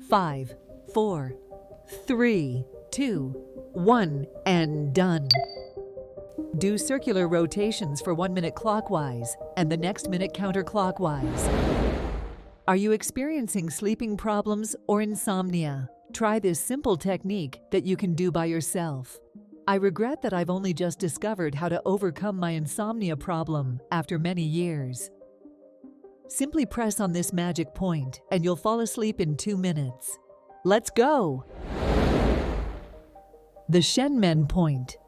5, 4, 3, 2, 1, and done. Do circular rotations for 1 minute clockwise and the next minute counterclockwise. Are you experiencing sleeping problems or insomnia? Try this simple technique that you can do by yourself. I regret that I've only just discovered how to overcome my insomnia problem after many years. Simply press on this magic point and you'll fall asleep in 2 minutes. Let's go! The Shen Men Point.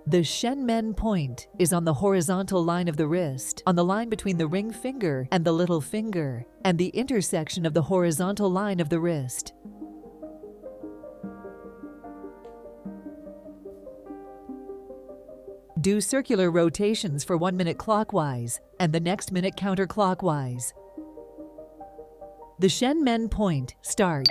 The Shen Men Point is on the horizontal line of the wrist, on the line between the ring finger and the little finger, and the intersection of the horizontal line of the wrist. Do circular rotations for 1 minute clockwise and the next minute counterclockwise. The Shen Men Point start.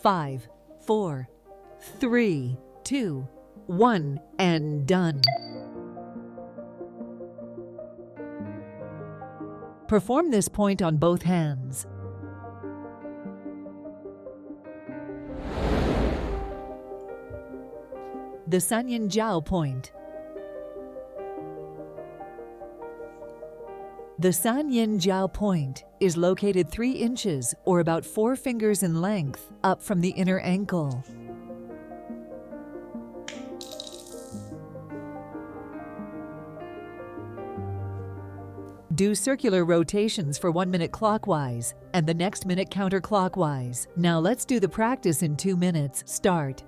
Five, 4, 3, 2, 1, and done. Perform this point on both hands. The Sanyinjiao Point. The Sanyinjiao Point is located 3 inches or about 4 fingers in length up from the inner ankle. Do circular rotations for 1 minute clockwise and the next minute counterclockwise. Now let's do the practice in 2 minutes. Start.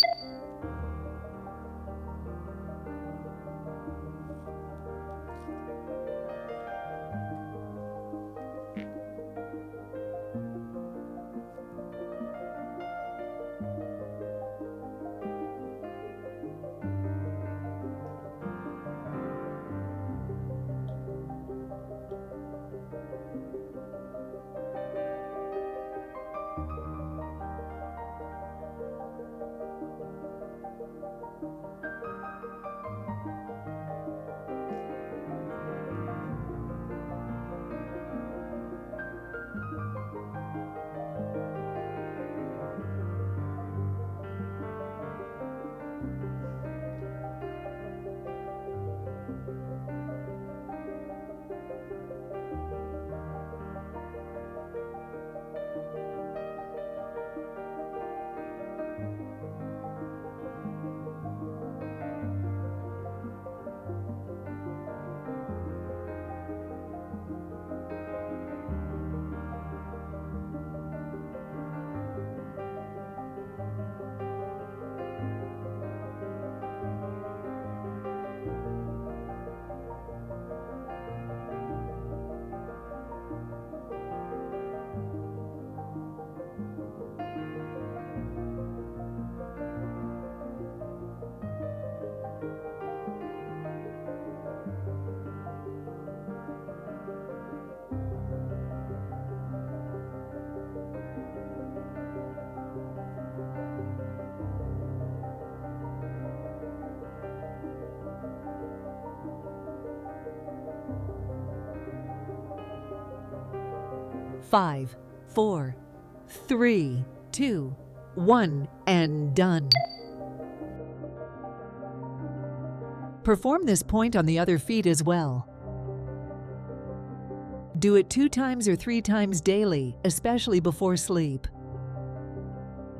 5, 4, 3, 2, 1, and done. Perform this point on the other feet as well. Do it 2 times or 3 times daily, especially before sleep.